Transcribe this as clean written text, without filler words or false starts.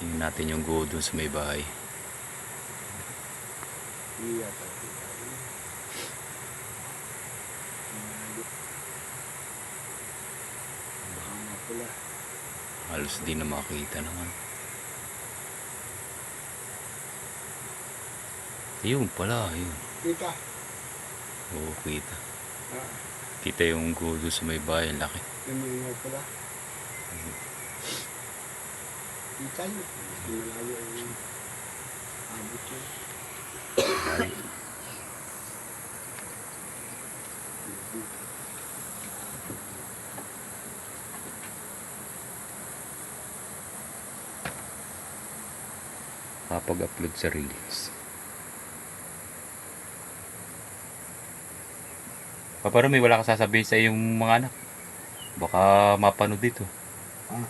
Tingnan natin yung go dun sa may bahay. Iya. Bahama pula. Halos di na makita naman. Ayun pala, ayun. Kita. Oo, kita. Ah, Kita yung go dun sa may bahay, ang laki. Lumingaw pula. Kita yun. Mas malayo yung abot yun. Ay, kapag-upload sa Reels. Paparami, wala ka sasabihin sa iyong mga anak. Baka mapanood dito. Ah,